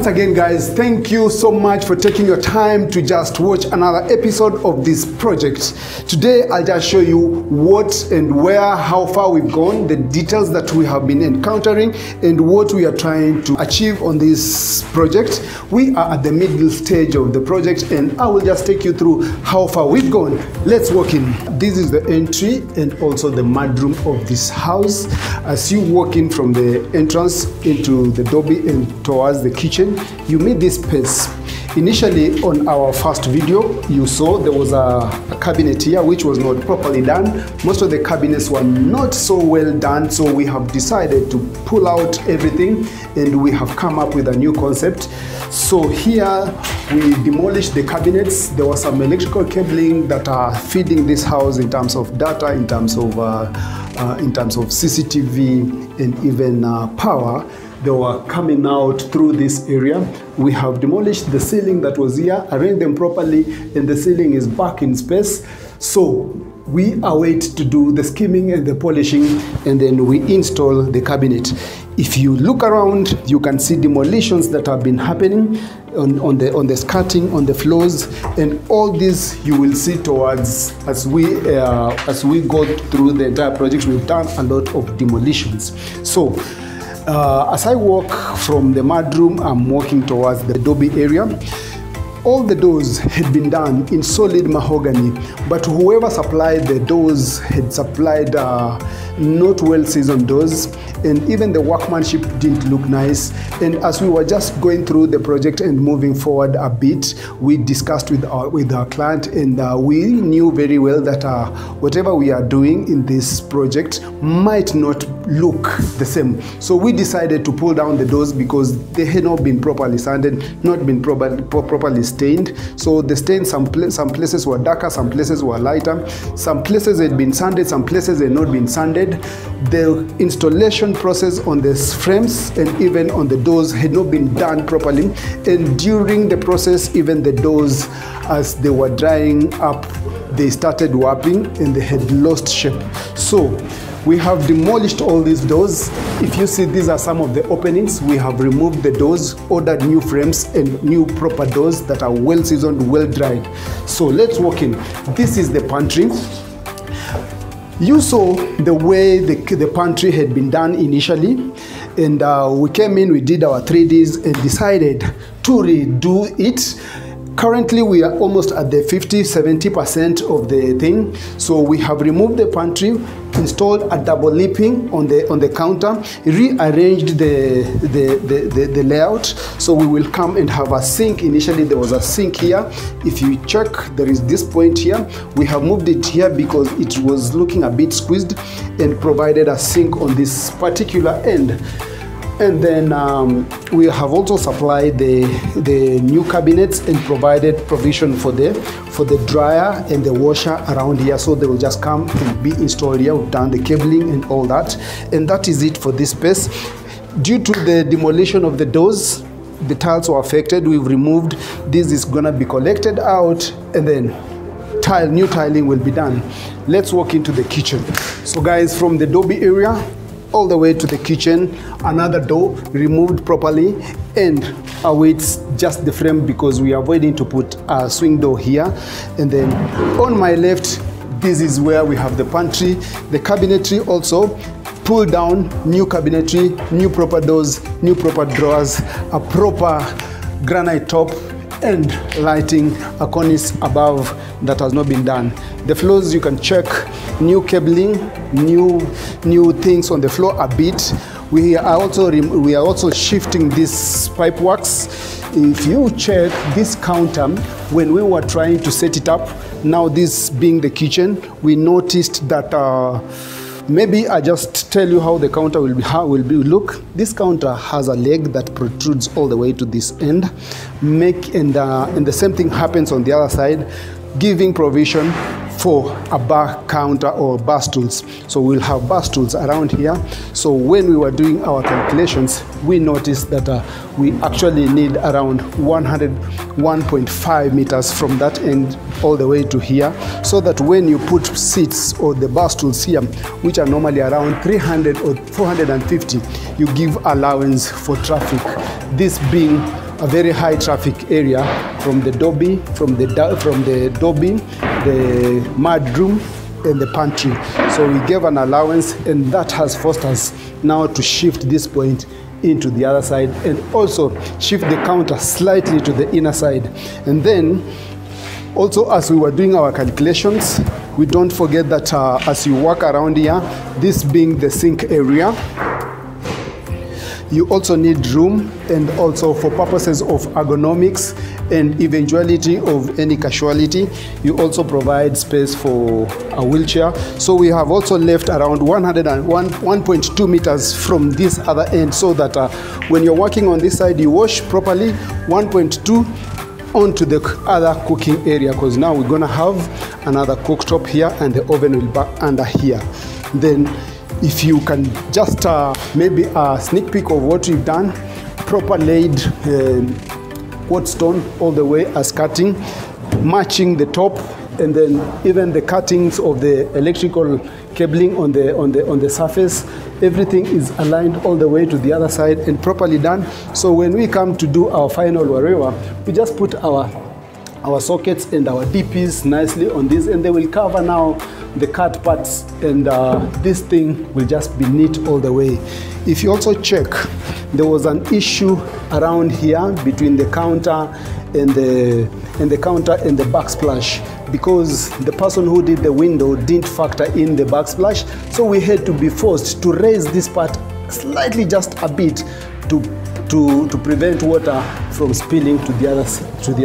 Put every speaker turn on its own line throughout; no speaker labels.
Once again, guys, thank you so much for taking your time to just watch another episode of this project. Today, I'll just show you what and where, how far we've gone, the details that we have been encountering, and what we are trying to achieve on this project. We are at the middle stage of the project, and I will just take you through how far we've gone. Let's walk in. This is the entry and also the mudroom of this house. As you walk in from the entrance into the lobby and towards the kitchen, you meet this space. Initially, on our first video, you saw there was a cabinet here which was not properly done. Most of the cabinets were not so well done, so we have decided to pull out everything and we have come up with a new concept. So here we demolished the cabinets. There was some electrical cabling that are feeding this house in terms of data, in terms of CCTV, and even power. They were coming out through this area. We have demolished the ceiling that was here, arranged them properly, and the ceiling is back in space. So we await to do the skimming and the polishing, and then we install the cabinet. If you look around, you can see demolitions that have been happening on the skirting, on the floors, and all this you will see towards as we go through the entire project. We've done a lot of demolitions. So as I walk from the mudroom, I'm walking towards the lobby area. All the doors had been done in solid mahogany, but whoever supplied the doors had supplied not well seasoned doors, and even the workmanship didn't look nice. And as we were just going through the project and moving forward a bit, we discussed with our client, and we knew very well that whatever we are doing in this project might not look the same. So we decided to pull down the doors because they had not been properly sanded, not been properly stained. So the stains, some places were darker, some places were lighter, some places had been sanded, some places had not been sanded. The installation process on the frames and even on the doors had not been done properly, and during the process, even the doors, as they were drying up, they started warping and they had lost shape. So we have demolished all these doors. If you see, these are some of the openings. We have removed the doors, ordered new frames and new proper doors that are well seasoned, well dried. So let's walk in. This is the pantry. You saw the way the pantry had been done initially, and we came in, we did our 3Ds and decided to redo it. Currently, we are almost at the 50–70% of the thing. So we have removed the pantry, installed a double leaping on the counter, rearranged the layout. So we will come and have a sink. Initially, there was a sink here. If you check, there is this point here. We have moved it here because it was looking a bit squeezed, and provided a sink on this particular end. And then we have also supplied the new cabinets and provided provision for the dryer and the washer around here, so they will just come and be installed here. We've done the cabling and all that, and that is it for this space. Due to the demolition of the doors, the tiles were affected. We've removed. This is gonna be collected out, and then new tiling will be done. Let's walk into the kitchen. So guys, from the lobby area all the way to the kitchen, another door removed properly and awaits just the frame because we are avoiding to put a swing door here. And then on my left, this is where we have the pantry, the cabinetry also pulled down, new cabinetry, new proper doors, new proper drawers, a proper granite top, and lighting, a cornice above that has not been done. The floors, you can check, new cabling, new things on the floor a bit. We are also shifting this pipe works. If you check this counter, when we were trying to set it up, now this being the kitchen, we noticed that maybe I just tell you how the counter will be. Look, this counter has a leg that protrudes all the way to this end. And the same thing happens on the other side, giving provision for a bar counter or bar stools. So we'll have bar stools around here. So when we were doing our calculations, we noticed that we actually need around 101.5 meters from that end all the way to here, so that when you put seats or the bar stools here, which are normally around 300 or 450, you give allowance for traffic. This being a very high traffic area from the Dobby, the mud room, and the pantry. So we gave an allowance, and that has forced us now to shift this point into the other side, and also shift the counter slightly to the inner side. And then also, as we were doing our calculations, we don't forget that as you walk around here, this being the sink area, you also need room, and also for purposes of ergonomics and eventuality of any casualty, you also provide space for a wheelchair. So we have also left around 1.2 meters from this other end, so that when you're working on this side, you wash properly 1.2 onto the other cooking area, because now we're gonna have another cooktop here, and the oven will be under here. Then if you can just maybe a sneak peek of what we've done, proper laid quartz stone all the way as cutting, matching the top, and then even the cuttings of the electrical cabling on the surface, everything is aligned all the way to the other side and properly done. So when we come to do our final whatever, we just put our sockets and our DPs nicely on this, and they will cover now the cut parts, and this thing will just be neat all the way. If you also check, there was an issue around here between the counter and the backsplash, because the person who did the window didn't factor in the backsplash. So we had to be forced to raise this part slightly, just a bit, to prevent water from spilling to the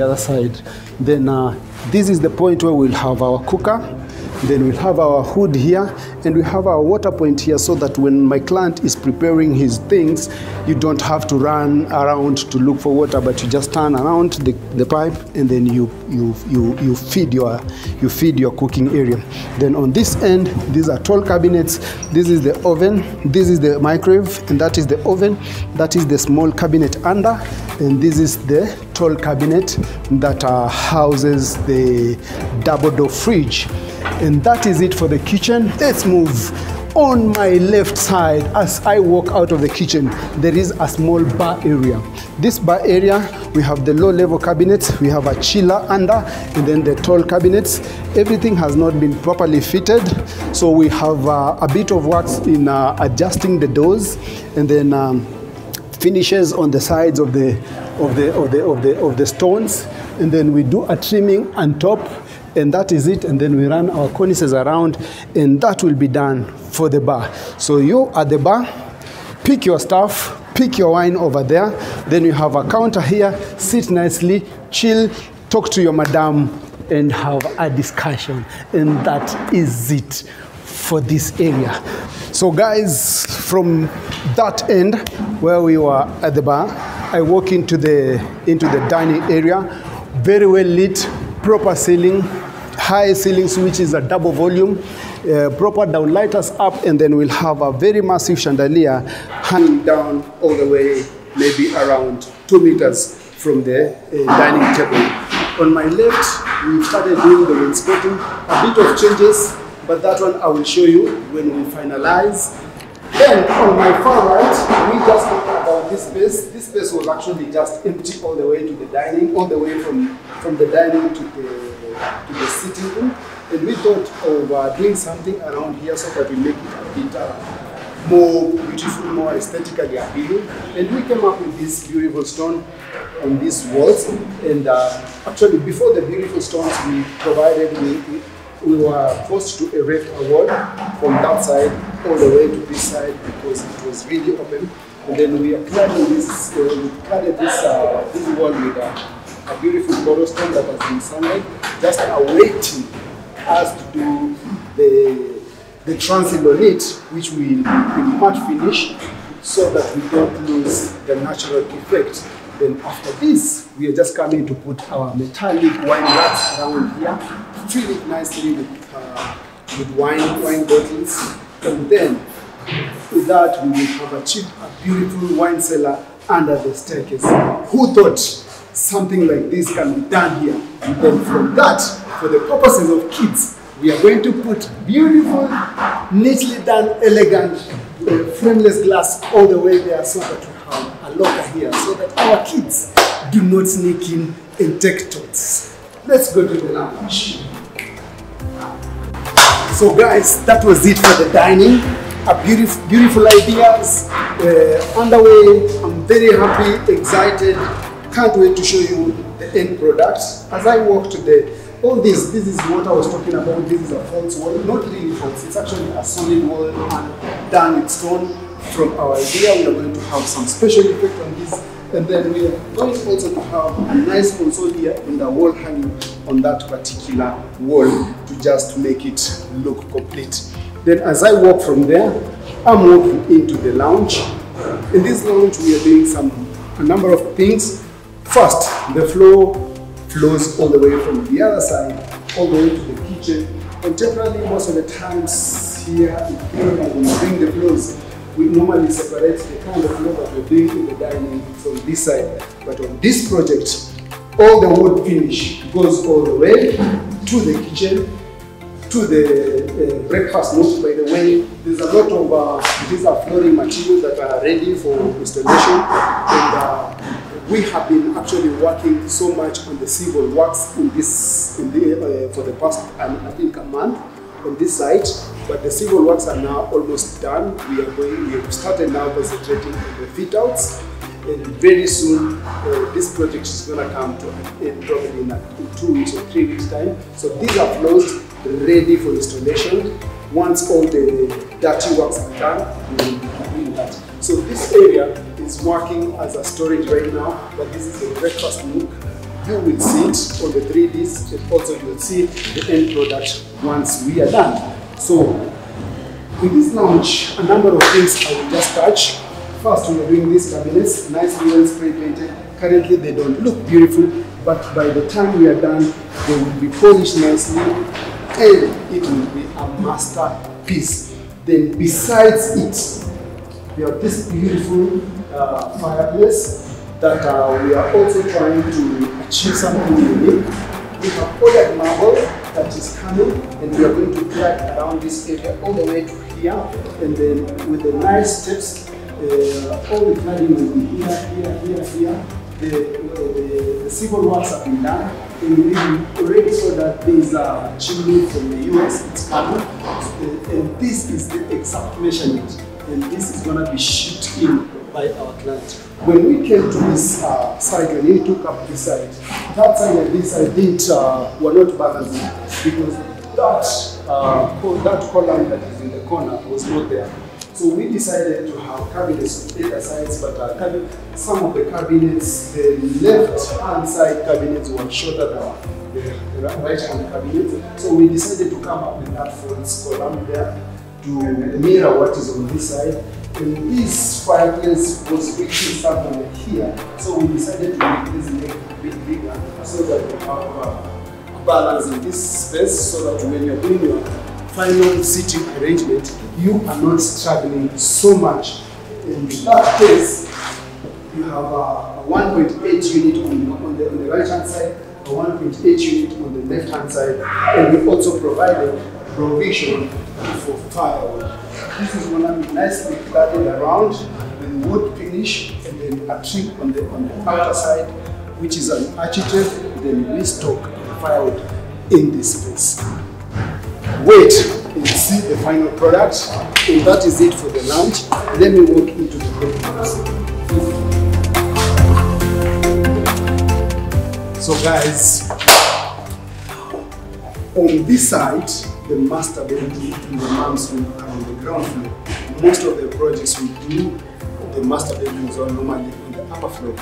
other side. Then this is the point where we'll have our cooker. Then we'll have our hood here, and we have our water point here, so that when my client is preparing his things, you don't have to run around to look for water, but you just turn around the pipe, and then you feed your cooking area. Then on this end, these are tall cabinets. This is the oven, this is the microwave, and that is the oven. That is the small cabinet under, and this is the tall cabinet that houses the double door fridge. And that is it for the kitchen. Let's move. On my left side, as I walk out of the kitchen, there is a small bar area. This bar area, we have the low level cabinets, we have a chiller under, and then the tall cabinets. Everything has not been properly fitted, so we have a bit of works in adjusting the doors, and then finishes on the sides of the stones, and then we do a trimming on top. And that is it, and then we run our cornices around, and that will be done for the bar. So you at the bar, pick your stuff, pick your wine over there, then you have a counter here, sit nicely, chill, talk to your madam, and have a discussion. And that is it for this area. So guys, from that end where we were at the bar, I walk into the dining area, very well lit, proper ceiling, high ceiling switch is a double volume, proper downlighters up, and then we'll have a very massive chandelier hanging down all the way, maybe around 2 meters from the dining table. On my left, we started doing the wainscoting, a bit of changes, but that one I will show you when we finalize. Then on my far right, we just talked about this space. This space was actually just empty all the way to the dining, all the way from the dining to the sitting room. And we thought of doing something around here so that we make it a bit more beautiful, more aesthetically appealing. And we came up with this beautiful stone on these walls. And actually, before the beautiful stones we provided, we were forced to erect a wall from that side all the way to this side because it was really open. And then we applied this wall with a beautiful cornerstone that has been sunlight, just awaiting us to do the transit on it, which we matte finish so that we don't lose the natural effect. Then after this, we are just coming to put our metallic wine racks around here, fill it nicely with wine bottles, and then with that we will have achieved a beautiful wine cellar under the staircase. Who thought something like this can be done here? And then from that, for the purposes of kids, we are going to put beautiful, neatly done, elegant, frameless glass all the way there so that we have a locker here so that our kids do not sneak in and take thoughts. Let's go to the lounge. So guys, that was it for the dining. A beautiful ideas underway. I'm very happy, excited. Can't wait to show you the end product. As I walk today, all this is what I was talking about. This is a false wall, not really false. It's actually a solid wall and done with stone. From our idea, we are going to have some special effect on this, and then we are going also to have a nice console here in the wall hanging on that particular wall to just make it look complete. Then as I walk from there, I'm walking into the lounge. In this lounge, we are doing a number of things. First, the floor flows all the way from the other side, all the way to the kitchen. Contemporarily, most of the times here when we bring the floors, we normally separate the kind of floor that we're doing in the dining from this side. But on this project, all the wood finish goes all the way to the kitchen, to the breakfast nook. By the way, there's a lot of these are flooring materials that are ready for installation, and we have been actually working so much on the civil works for the past I think a month on this site, but the civil works are now almost done. We have started now concentrating on the fit outs, and very soon this project is going to come to an end, probably in 2 weeks or 3 weeks time. So these are floors ready for installation. Once all the dirty works are done, we will be doing that. So this area is working as a storage right now, but this is the breakfast nook. You will see it on the 3Ds, and also you will see the end product once we are done. So in this lounge, a number of things I will just touch. First, we are doing these cabinets, nicely well spray painted. Currently they don't look beautiful, but by the time we are done, they will be polished nicely, and it will be a masterpiece. Then besides it, we have this beautiful fireplace that we are also trying to achieve something unique. We have ordered marble that is coming, and we are going to drag around this area all the way to here, and then with the nice steps, all the cladding will be here. The civil works have been done, and we already saw that there is a chimney from the US. It's coming, and this is the exact measurement, and this is going to be shipped in by our client. When we came to this side, when we took up this side, that side and this side were not balancing, because that column that is in the corner was not there. So we decided to have cabinets on either sides, but some of the cabinets, the left-hand side cabinets were shorter than the right-hand cabinets. So we decided to come up with that false column there to mirror what is on this side. And this fireplace was reaching somewhere here, so we decided to make this leg a bit bigger so that we have a balance in this space, so that when you're doing your final seating arrangement, you are not struggling so much. In that case, you have a 1.8 unit on the right hand side, a 1.8 unit on the left hand side, and we also provided provision for firewood. This is going to be nicely cladded around with wood finish, and then a tree on the outer side, which is an architect. Then we stock firewood in this space. Wait and see the final product, and that is it for the lounge. Let me walk into the bedrooms. So guys, on this side, the master bedroom and the mom's room are on the ground floor. Most of the projects we do, the master bedrooms are normally on the upper floor.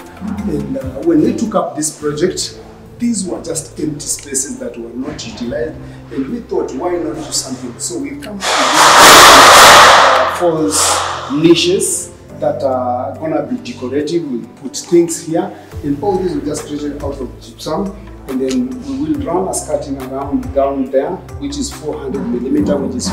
And when we took up this project, these were just empty spaces that were not utilized, and we thought, why not do something? So we come up with these false niches that are gonna be decorative. We'll put things here, and all these will just create out of gypsum. And then we will run a skirting around down there, which is 400mm, which is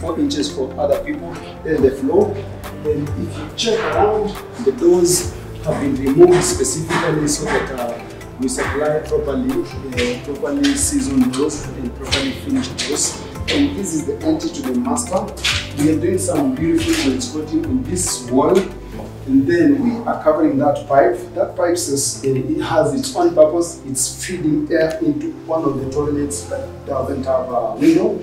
4 inches for other people. Then the floor. Then if you check around, the doors have been removed specifically so that we supply properly seasoned doors and properly finished doors. And this is the entry to the master. We are doing some beautiful wainscoting on this wall. And then we are covering that pipe. That pipe says it has its own purpose. It's feeding air into one of the toilets that doesn't have a window.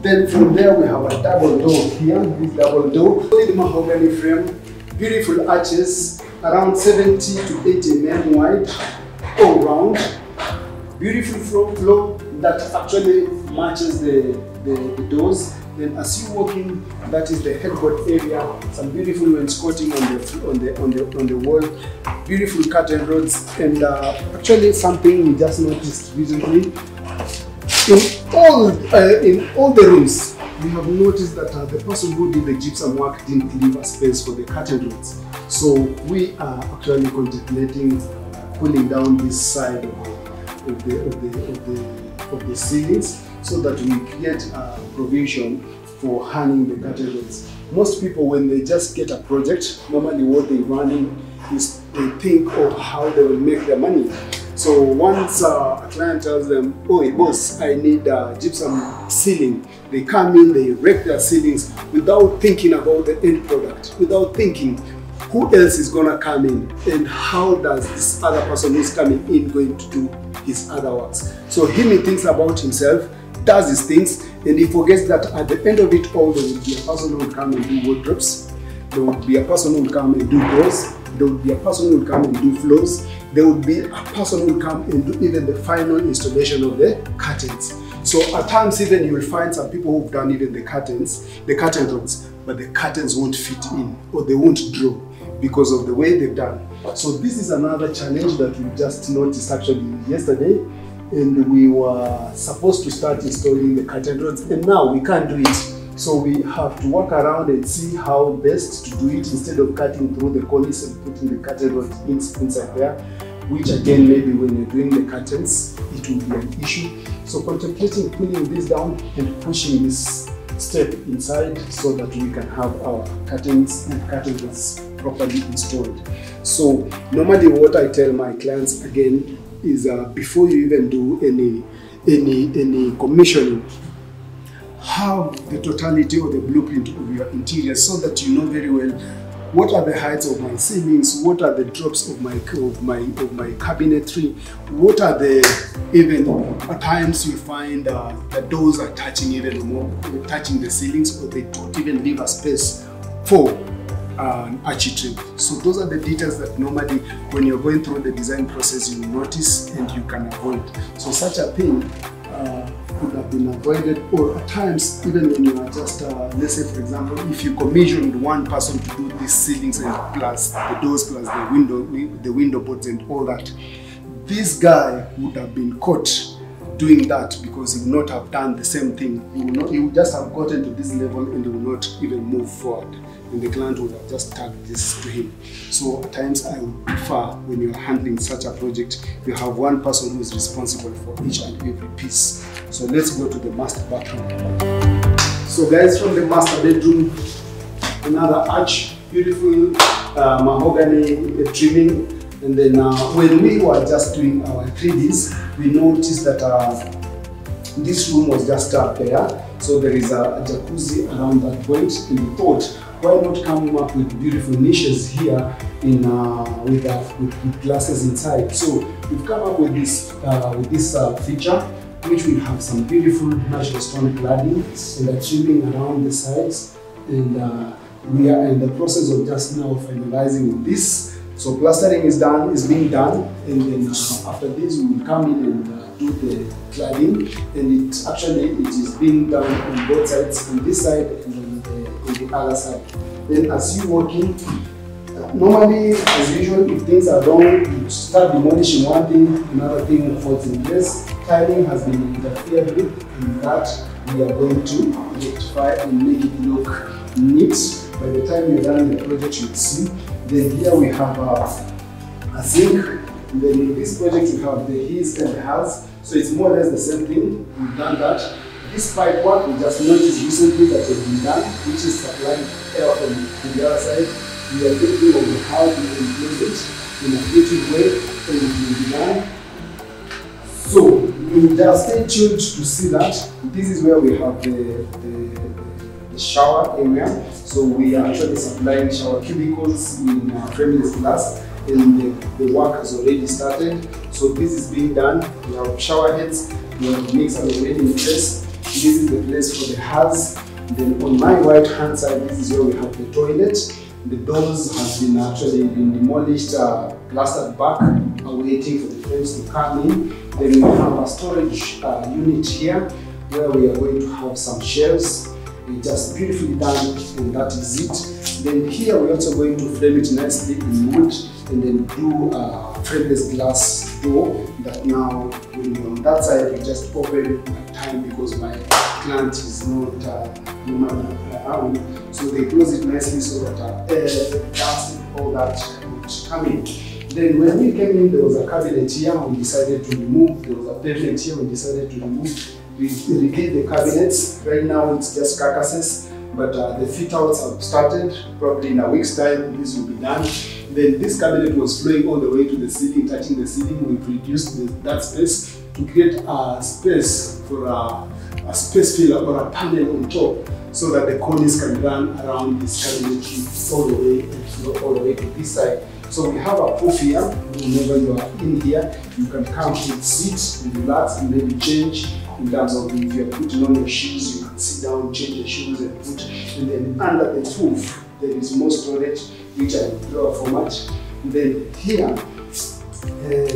Then from there we have a double door here. This double door, solid mahogany frame, beautiful arches, around 70 to 80 mm wide, all round. Beautiful floor that actually matches the doors. Then as you walk in, that is the headboard area. Some beautiful wainscoting on the wall. Beautiful curtain rods, and actually something we just noticed recently. In all the rooms, we have noticed that the person who did the gypsum work didn't leave a space for the curtain rods. So we are actually contemplating pulling down this side of the ceilings, so that we create a provision for hanging the curtain rods. Most people, when they just get a project, normally what they run in is they think of how they will make their money. So once a client tells them, "Oh, boss, I need a gypsum ceiling," they come in, they erect their ceilings without thinking about the end product, without thinking who else is gonna come in and how does this other person who's coming in going to do his other works. So he thinks about himself, does his things, and he forgets that at the end of it all, there will be a person who will come and do wardrobes, there will be a person who will come and do doors, there will be a person who will come and do floors, there will be a person who will come and do even the final installation of the curtains. So at times even you will find some people who've done even the curtain rods, but the curtains won't fit in or they won't draw because of the way they've done. So this is another challenge that we just noticed actually yesterday, and we were supposed to start installing the curtain rods, and now we can't do it. So we have to walk around and see how best to do it instead of cutting through the cornice and putting the curtain rods inside there, which again, maybe when you're doing the curtains, it will be an issue. So contemplating pulling this down and pushing this step inside so that we can have our curtains and curtain rods properly installed. So normally what I tell my clients again is before you even do any commissioning, have the totality or the blueprint of your interior so that you know very well what are the heights of my ceilings, what are the drops of my cabinetry, what are the, even at times you find the doors are touching even more, touching the ceilings, or they don't even leave a space for an archy trim. So those are the details that normally when you're going through the design process you will notice and you can avoid. So such a thing could have been avoided, or at times even when you are just let's say for example, if you commissioned one person to do these ceilings and plus the doors plus the window boards and all that, this guy would have been caught doing that because he would not have done the same thing. He would just have gotten to this level and he would not even move forward, and the client would have just tagged this to him. So at times I would prefer, when you're handling such a project, you have one person who is responsible for each and every piece. So let's go to the master bathroom. So guys, from the master bedroom, another arch, beautiful mahogany trimming. And then when we were just doing our 3Ds, we noticed that this room was just there. So there is a jacuzzi around that point, and we thought, why not come up with beautiful niches here in with glasses inside? So we've come up with this feature, which will have some beautiful natural stone cladding and a trimming around the sides, and we are in the process of just now finalizing this. So plastering is being done, and then after this we will come in and do the cladding, and it is being done on both sides, on this side and on the other side. Then as you walk in, normally as usual, if things are wrong, you start demolishing one thing, another thing falls in place. Tiling has been interfered with, and that we are going to rectify and make it look neat. By the time you're done the project, you'll see. Then here we have a sink. And then in this project we have the his and the hers. So it's more or less the same thing. We've done that. This pipe work we just noticed recently that has been done, which is supplying air from the other side. We are thinking of how to include it in a creative way, and it will be done. So you just stay tuned to see that. This is where we have the the shower area. So we are actually supplying shower cubicles in frameless glass, and the work has already started. So this is being done. We have shower heads, we have mixers already in place. This is the place for the house. Then on my right hand side, this is where we have the toilet. The doors have been actually demolished, plastered back, waiting for the friends to come in. Then we have a storage unit here where we are going to have some shelves. It's just beautifully done, and that is it. Then here we're also going to frame it nicely in wood, and then do a frameless glass door that now, when you're on that side, you just open at time because my client is not around. So they close it nicely so that air, dust, and all that would come in. Then when we came in, there was a cabinet here we decided to remove. There was a pavement here we decided to remove. We replaced the cabinets. Right now it's just carcasses, but the fit outs have started. Probably in a week's time this will be done. Then this cabinet was flowing all the way to the ceiling, touching the ceiling. We've reduced that space to create a space for a space filler or a panel on top, so that the cornice can run around this cabinetry all the way to this side. So we have a poof here. Whenever you are in here, you can come and sit and relax and maybe change. In terms of if you're putting on your shoes, you can sit down, change your shoes and put. And then under the poof, there is more storage, which I will draw a format. And then here,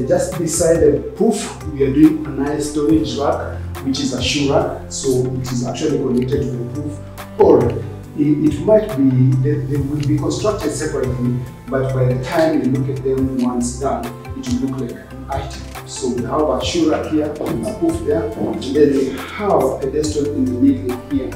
just beside the poof, we are doing a nice storage rack, which is a shoe rack. So it is actually connected to the poof, or it might be, they will be constructed separately, but by the time you look at them once done, it will look like an item. So we have a shoe rack here, a poof there, and then we have a pedestal in the middle here.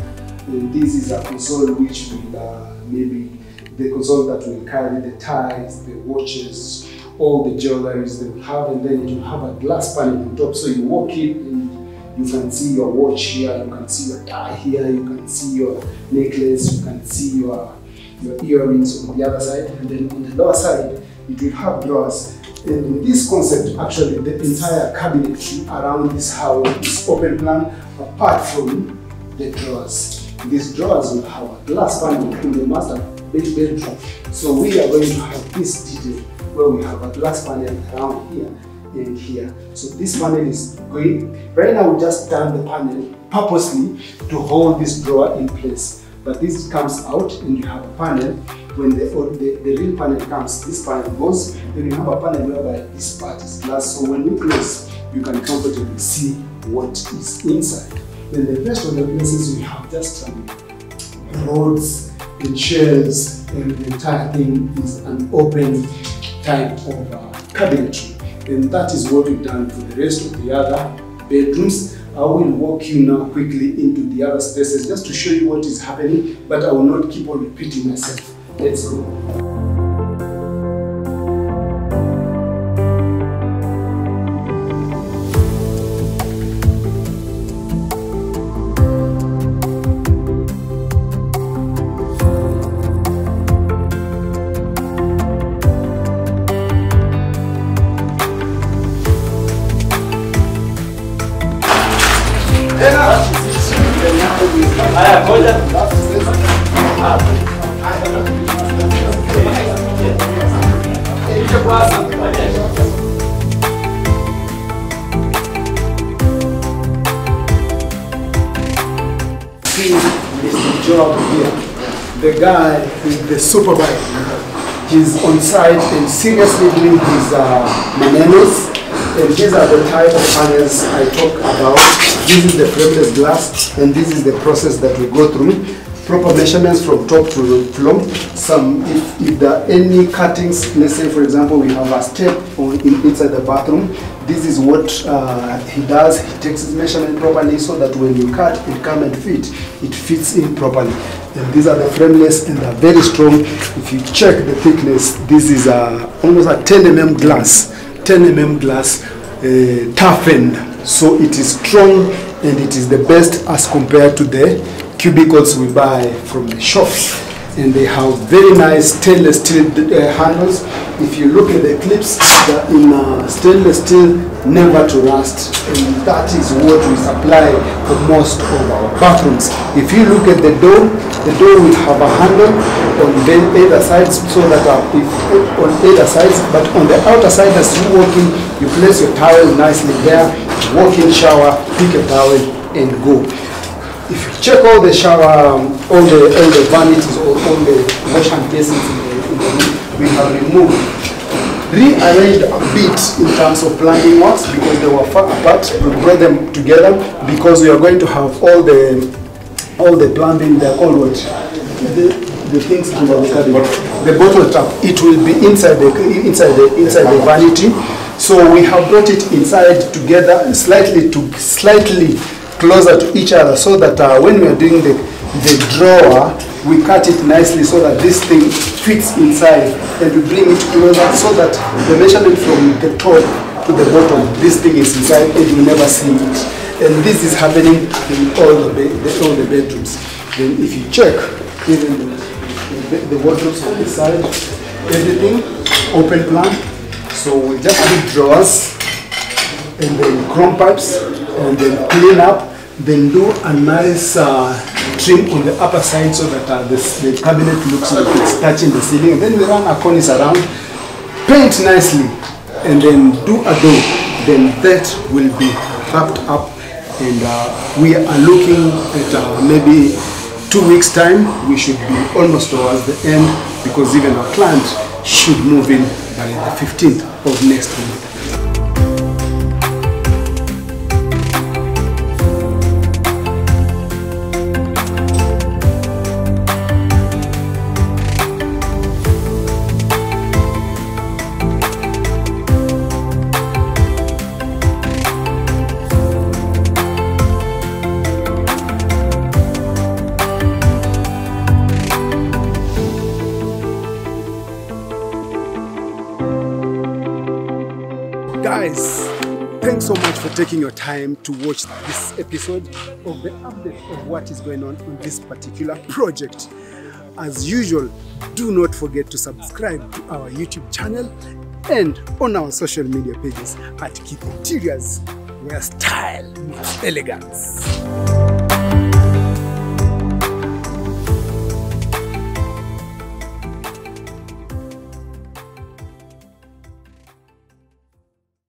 And this is a console which will maybe the console that will carry the ties, the watches, all the jewelries they will have, and then it will have a glass panel on top. So you walk in and you can see your watch here, you can see your tie here, you can see your necklace, you can see your earrings on the other side, and then on the lower side it will have drawers. And in this concept, actually the entire cabinetry around this house is open plan apart from the drawers. These drawers will have a glass panel in the master bedroom. So we are going to have this detail where we have a glass panel around here and here. So this panel is going, right now we just done the panel purposely to hold this drawer in place. But this comes out and you have a panel. When the real panel comes, this panel goes, then you have a panel whereby this part is glass. So when you close, you can comfortably see what is inside. Then the rest of the places we have just rods and shelves, and the entire thing is an open type of cabinetry. And that is what we've done for the rest of the other bedrooms. I will walk you now quickly into the other spaces just to show you what is happening, but I will not keep on repeating myself. Let's go. Mr. Job here, the guy is the supervisor. He's on site and seriously doing his manenos. And these are the type of panels I talk about. This is the frameless glass, and this is the process that we go through. Proper measurements from top to floor. If there are any cuttings, let's say for example we have a step inside the bathroom, this is what he does. He takes his measurement properly so that when you cut, it come and fit. It fits in properly. And these are the frameless, and they're very strong. If you check the thickness, this is almost a 10 mm glass. 10 mm glass, toughened. So it is strong, and it is the best as compared to the cubicles we buy from the shops. and they have very nice stainless steel handles. If you look at the clips, they're in stainless steel, never to rust, and that is what we supply for most of our bathrooms. If you look at the door will have a handle on either sides, so that on either sides, but on the outer side, as you walk in, you place your towel nicely there, walk in, shower, pick a towel, and go. If you check all the shower, all the vanities, all the wash hand basins in the room, we have rearranged a bit in terms of plumbing works because they were far apart. We brought them together because we are going to have all the plumbing. They're called what? The things under the cabinet. The bottle tap. It will be inside the vanity. So we have brought it inside together, slightly closer to each other, so that when we are doing the drawer, we cut it nicely so that this thing fits inside, and we bring it closer so that the measurement from the top to the bottom, this thing is inside and you never see it. And this is happening in all the bedrooms. Then if you check, even the wardrobes on the side, everything open plan. So we just do drawers and then chrome pipes and then clean up, then do a nice trim on the upper side so that the cabinet looks like it's touching the ceiling. And then we run a cornice around, paint nicely, and then do a door. Then that will be wrapped up, and we are looking at maybe 2 weeks time. We should be almost towards the end, because even our client should move in by the 15th of next month. Guys, thanks so much for taking your time to watch this episode of the update of what is going on in this particular project. As usual, do not forget to subscribe to our YouTube channel and on our social media pages at kthinteriorz, where style meets elegance.